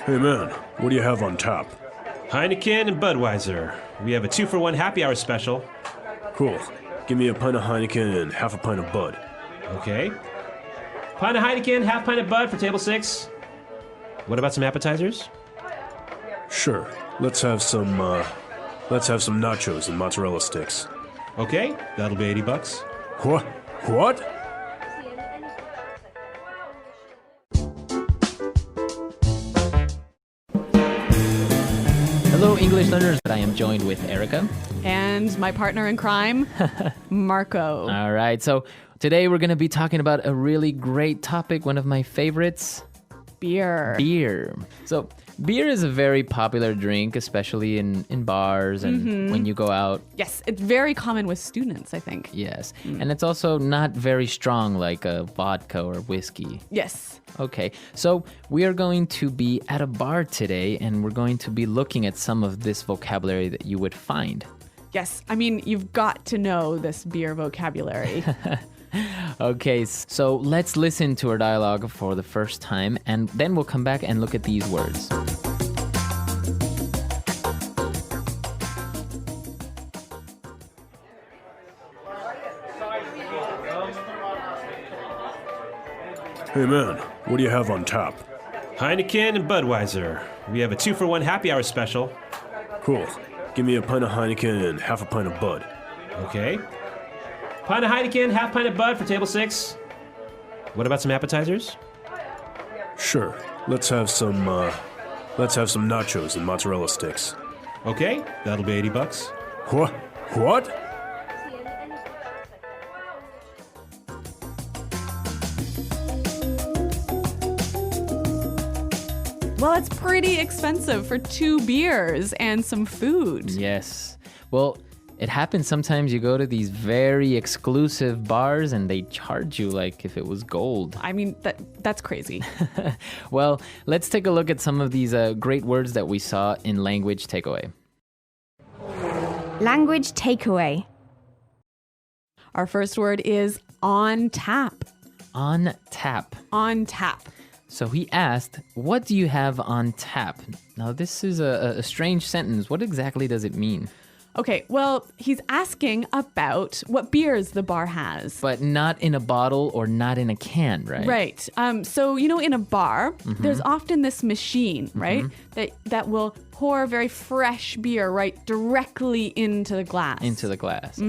Hey man, what do you have on tap? Heineken and Budweiser. We have a 2-for-1 happy hour special. Cool. Give me a pint of Heineken and half a pint of Bud. Okay. Pint of Heineken, half pint of Bud for table 6. What about some appetizers? Sure. Let's have some nachos and mozzarella sticks. Okay, that'll be $80. What? What? Hello, English learners. I am joined with Erica. And my partner in crime, Marco. All right, so today we're going to be talking about a really great topic, one of my favorites. Beer. Beer. So beer is a very popular drink, especially in bars and when you go out. Yes, it's very common with students, I think. Yes, and it's also not very strong like a vodka or whiskey. Yes. Okay, so we are going to be at a bar today and we're going to be looking at some of this vocabulary that you would find. Yes, I mean, you've got to know this beer vocabulary. Okay, so let's listen to our dialogue for the first time and then we'll come back and look at these words. Hey man, what do you have on tap? Heineken and Budweiser. We have a 2-for-1 happy hour special. Cool. Give me a pint of Heineken and half a pint of Bud. Okay. Pint of Heineken, half pint of Bud for table 6. What about some appetizers? Sure. Let's have some nachos and mozzarella sticks. Okay, that'll be $80. What? What? Well, it's pretty expensive for 2 beers and some food. Yes. Well, it happens sometimes you go to these very exclusive bars and they charge you like if it was gold. I mean, that's crazy. Well, let's take a look at some of these great words that we saw in Language Takeaway. Language takeaway. Our first word is on tap. On tap. On tap. So he asked, what do you have on tap? Now, this is a strange sentence. What exactly does it mean? Okay, well, he's asking about what beers the bar has. But not in a bottle or not in a can, right? Right. So, in a bar, there's often this machine, right, that will pour very fresh beer right directly into the glass. Into the glass.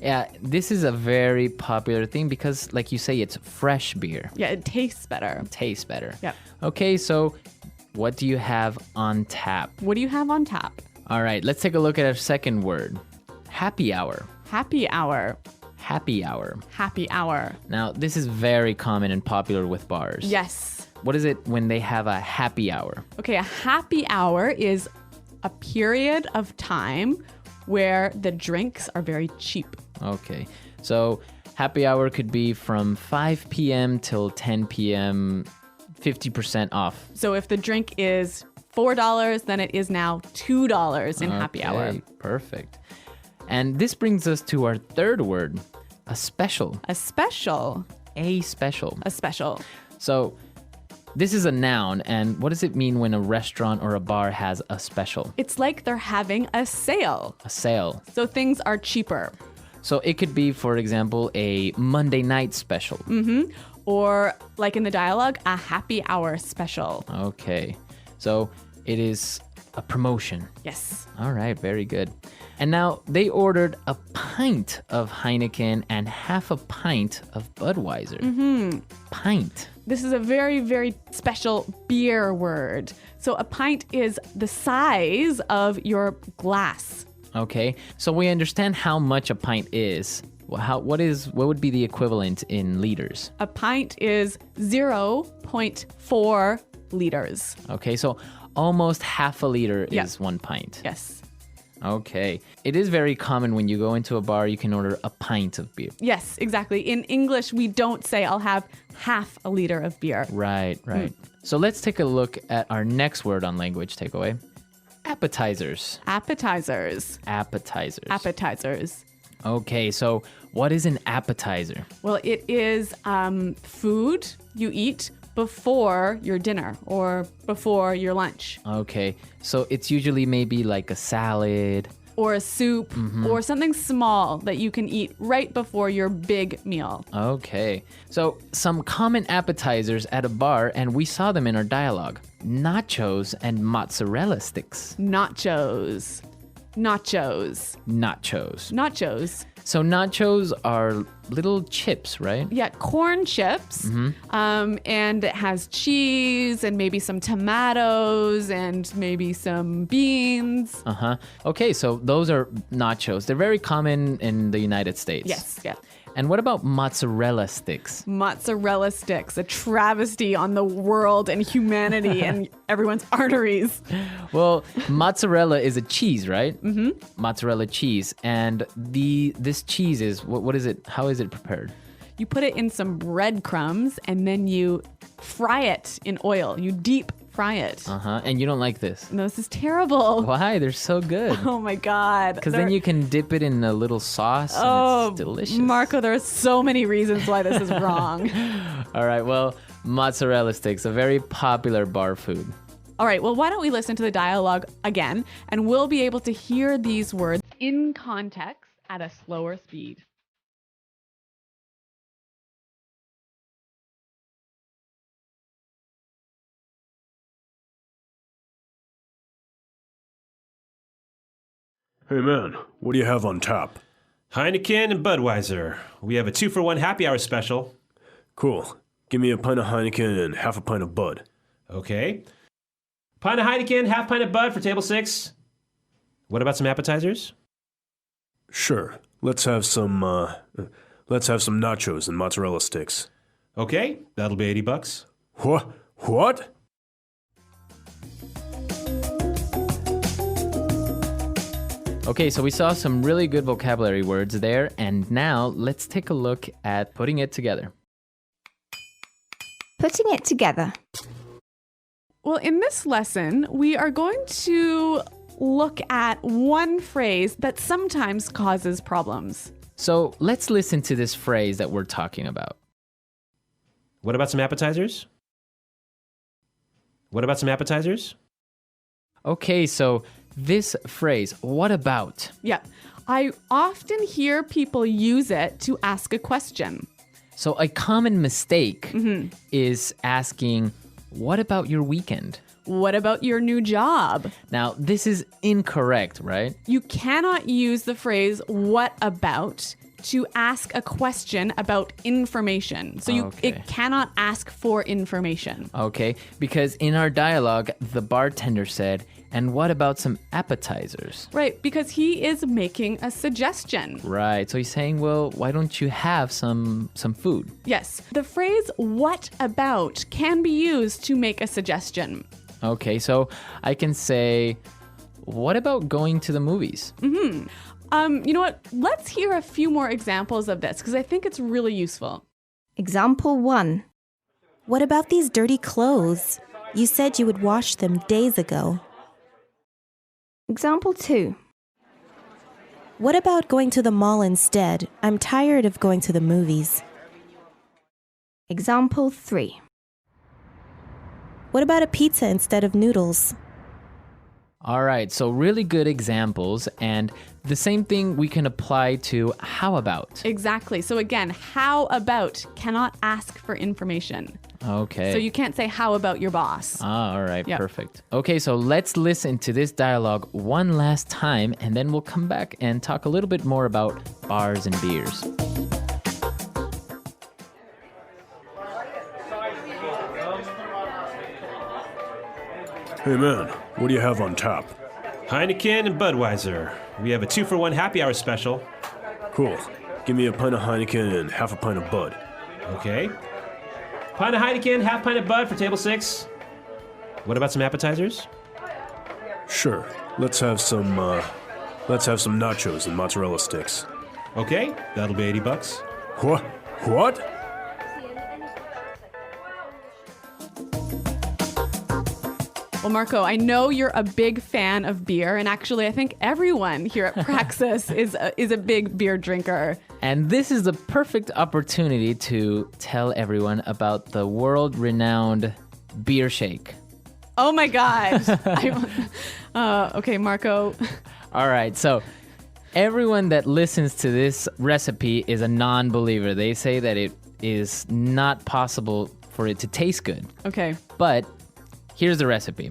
Yeah, this is a very popular thing because, like you say, it's fresh beer. Yeah, it tastes better. Tastes better. Yep. Okay, so what do you have on tap? What do you have on tap? All right, let's take a look at our second word. Happy hour. Happy hour. Happy hour. Happy hour. Now, this is very common and popular with bars. Yes. What is it when they have a happy hour? Okay, a happy hour is a period of time where the drinks are very cheap. Okay, so happy hour could be from 5 p.m. till 10 p.m., 50% off. So if the drink is $4, then it is now $2 in happy hour. Okay, perfect. And this brings us to our third word, a special. A special. A special. A special. So this is a noun, and what does it mean when a restaurant or a bar has a special? It's like they're having a sale. A sale. So things are cheaper. So it could be, for example, a Monday night special. Or like in the dialogue, a happy hour special. Okay. So it is a promotion. Yes. All right, very good. And now they ordered a pint of Heineken and half a pint of Budweiser. Pint. This is a very, very special beer word. So a pint is the size of your glass. Okay, so we understand how much a pint is. What would be the equivalent in liters? A pint is 0.4 liters. Okay, so almost half a liter Yeah. is 1 pint. Yes. Okay. It is very common when you go into a bar, you can order a pint of beer. Yes, exactly. In English, we don't say I'll have half a liter of beer. Right. So let's take a look at our next word on Language Takeaway. Appetizers. Appetizers. Appetizers. Appetizers. Okay, so what is an appetizer? Well, it is food you eat before your dinner or before your lunch. Okay, so it's usually maybe like a salad. Or a soup, or something small that you can eat right before your big meal. Okay, so some common appetizers at a bar, and we saw them in our dialogue. Nachos and mozzarella sticks. Nachos. Nachos. Nachos. Nachos. So nachos are little chips, right? Yeah, corn chips. And it has cheese and maybe some tomatoes and maybe some beans. Uh-huh. Okay, so those are nachos. They're very common in the United States. Yes, yeah. And what about mozzarella sticks? Mozzarella sticks, a travesty on the world and humanity and everyone's arteries. Well, mozzarella is a cheese, right? Mm-hmm. Mozzarella cheese. And this cheese is, what is it? How is it prepared? You put it in some breadcrumbs and then you fry it in oil. You deep fry it. Uh-huh. And you don't like this? No, this is terrible. Why? They're so good. Oh my God. Because then you can dip it in a little sauce and it's delicious. Marco, there are so many reasons why this is wrong. All right, well, mozzarella sticks, a very popular bar food. All right, well, why don't we listen to the dialogue again, and we'll be able to hear these words in context at a slower speed. Hey man, what do you have on tap? Heineken and Budweiser. We have a 2-for-1 happy hour special. Cool. Give me a pint of Heineken and half a pint of Bud. Okay. Pint of Heineken, half pint of Bud for table 6. What about some appetizers? Sure. Let's have some nachos and mozzarella sticks. Okay, that'll be $80. What? Okay, so we saw some really good vocabulary words there, and now let's take a look at putting it together. Putting it together. Well, in this lesson, we are going to look at one phrase that sometimes causes problems. So let's listen to this phrase that we're talking about. What about some appetizers? What about some appetizers? Okay, so this phrase, what about? Yeah, I often hear people use it to ask a question. So a common mistake is asking, what about your weekend? What about your new job? Now, this is incorrect, right? You cannot use the phrase what about to ask a question about information. So it cannot ask for information. Okay, because in our dialogue, the bartender said, and what about some appetizers? Right, because he is making a suggestion. Right, so he's saying, well, why don't you have some food? Yes, the phrase what about can be used to make a suggestion. Okay, so I can say, what about going to the movies? You know what? Let's hear a few more examples of this because I think it's really useful. Example 1. What about these dirty clothes? You said you would wash them days ago. Example 2. What about going to the mall instead? I'm tired of going to the movies. Example 3. What about a pizza instead of noodles? All right, so really good examples, and the same thing we can apply to how about. Exactly. So again, how about cannot ask for information. Okay. So you can't say how about your boss. All right, Yep. perfect. Okay, so let's listen to this dialogue one last time, and then we'll come back and talk a little bit more about bars and beers. Hey man, what do you have on tap? Heineken and Budweiser. We have a 2-for-1 happy hour special. Cool. Give me a pint of Heineken and half a pint of Bud. Okay. Pint of Heineken, half pint of Bud for table 6. What about some appetizers? Sure. Let's have some nachos and mozzarella sticks. Okay, that'll be $80. What? Well, Marco, I know you're a big fan of beer, and actually, I think everyone here at Praxis is a big beer drinker. And this is the perfect opportunity to tell everyone about the world-renowned beer shake. Oh my God. Okay, Marco. All right, so everyone that listens to this recipe is a non-believer. They say that it is not possible for it to taste good. Okay. But here's the recipe.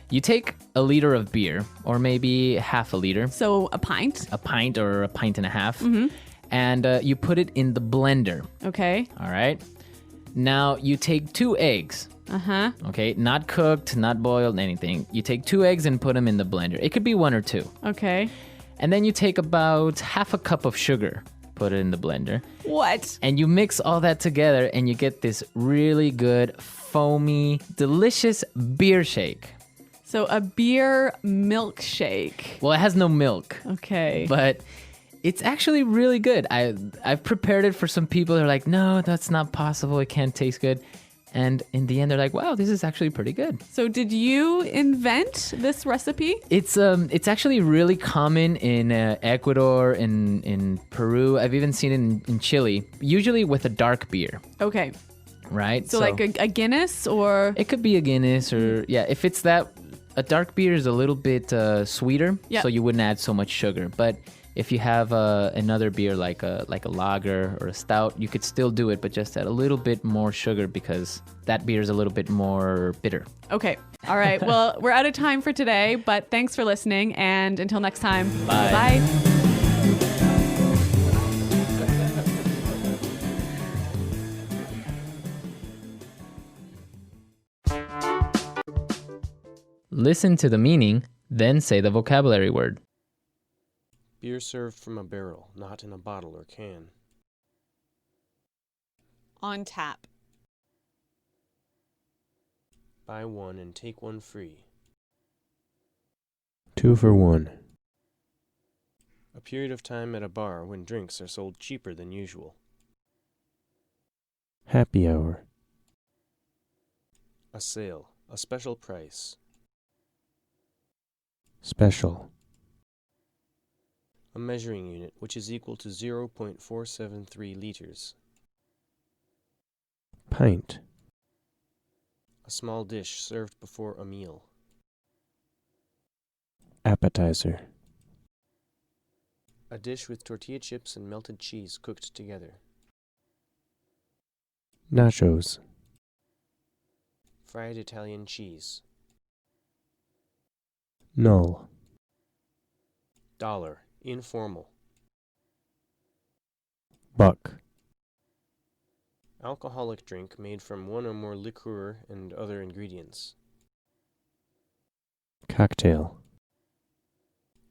You take a liter of beer, or maybe half a liter, So a pint. a pint or a pint and a half, and you put it in the blender. Okay. All right? Now you take 2 eggs. Uh-huh. Okay, not cooked, not boiled, anything. You take 2 eggs and put them in the blender. It could be 1 or 2. Okay. And then you take about half a cup of sugar, put it in the blender, What? and you mix all that together and you get this really good, foamy, delicious beer shake. So a beer milkshake. Well, it has no milk, Okay. but it's actually really good. I've prepared it for some people. They're like, no, that's not possible. It can't taste good. And in the end, they're like, wow, this is actually pretty good. So did you invent this recipe? It's actually really common in Ecuador, in Peru. I've even seen it in Chile, usually with a dark beer, Okay. right? So like a Guinness or... it could be a Guinness or, yeah, if it's that, a dark beer is a little bit sweeter, Yeah. so you wouldn't add so much sugar. But if you have another beer like a lager or a stout, you could still do it, but just add a little bit more sugar because that beer is a little bit more bitter. Okay. All right. Well, we're out of time for today, but thanks for listening. And until next time, Bye. Bye. Listen to the meaning, then say the vocabulary word. Beer served from a barrel, not in a bottle or can. On tap. Buy one and take one free. 2 for 1. A period of time at a bar when drinks are sold cheaper than usual. Happy hour. A sale, a special price. Special. A measuring unit which is equal to 0.473 liters. Pint. A small dish served before a meal. Appetizer. A dish with tortilla chips and melted cheese cooked together. Nachos. Fried Italian cheese. Null. Dollar. Informal. Buck. Alcoholic drink made from one or more liqueur and other ingredients. Cocktail.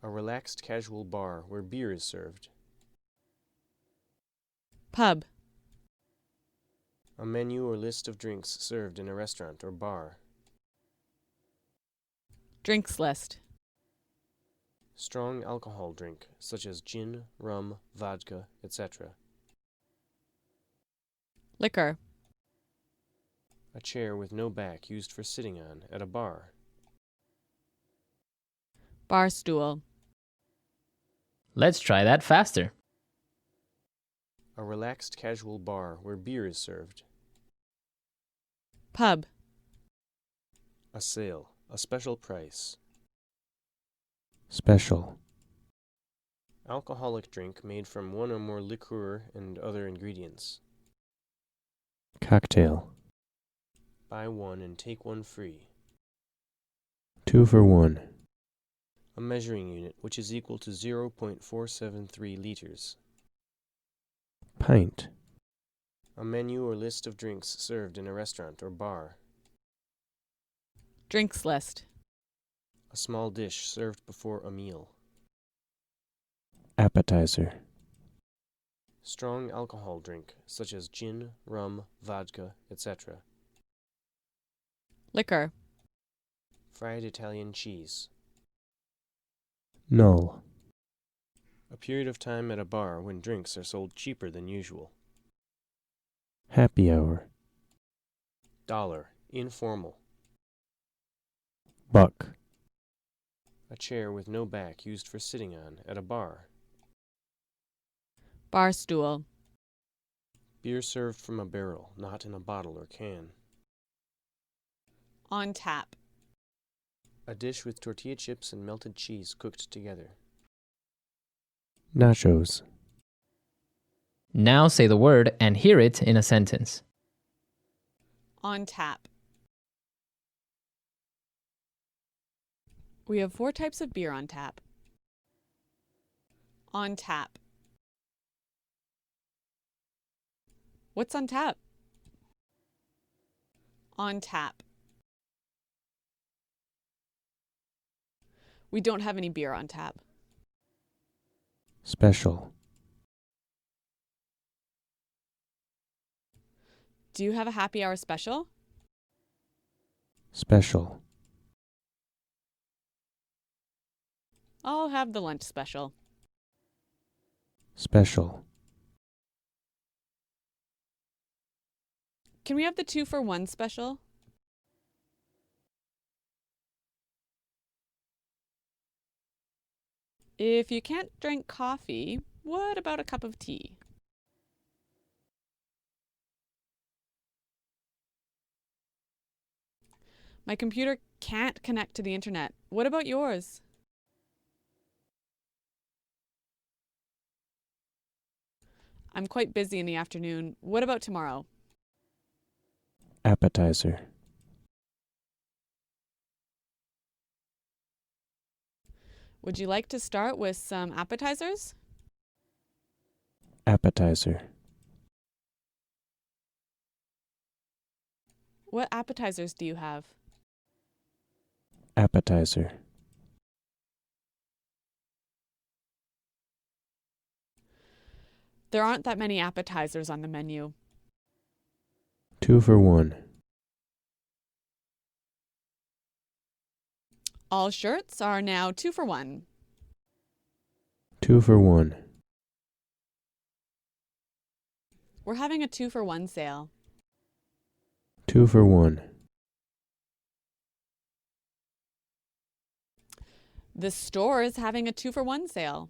A relaxed casual bar where beer is served. Pub. A menu or list of drinks served in a restaurant or bar. Drinks list. Strong alcohol drink, such as gin, rum, vodka, etc. Liquor. A chair with no back used for sitting on at a bar. Bar stool. Let's try that faster. A relaxed casual bar where beer is served. Pub. A sale, a special price. Special. Alcoholic drink made from one or more liqueur and other ingredients. Cocktail. Buy one and take one free. 2 for 1. A measuring unit which is equal to 0.473 liters. Pint. A menu or list of drinks served in a restaurant or bar. Drinks list. A small dish served before a meal. Appetizer. Strong alcohol drink, such as gin, rum, vodka, etc. Liquor. Fried Italian cheese. Null. A period of time at a bar when drinks are sold cheaper than usual. Happy hour. Dollar. Informal. Buck. A chair with no back used for sitting on at a bar. Bar stool. Beer served from a barrel, not in a bottle or can. On tap. A dish with tortilla chips and melted cheese cooked together. Nachos. Now say the word and hear it in a sentence. On tap. We have 4 types of beer on tap. On tap. What's on tap? On tap. We don't have any beer on tap. Special. Do you have a happy hour special? Special. I'll have the lunch special. Special. Can we have the 2-for-1 special? If you can't drink coffee, what about a cup of tea? My computer can't connect to the internet. What about yours? I'm quite busy in the afternoon. What about tomorrow? Appetizer. Would you like to start with some appetizers? Appetizer. What appetizers do you have? Appetizer. There aren't that many appetizers on the menu. 2 for 1. All shirts are now 2 for 1. 2 for 1. We're having a 2 for 1 sale. 2 for 1. The store is having a 2 for 1 sale.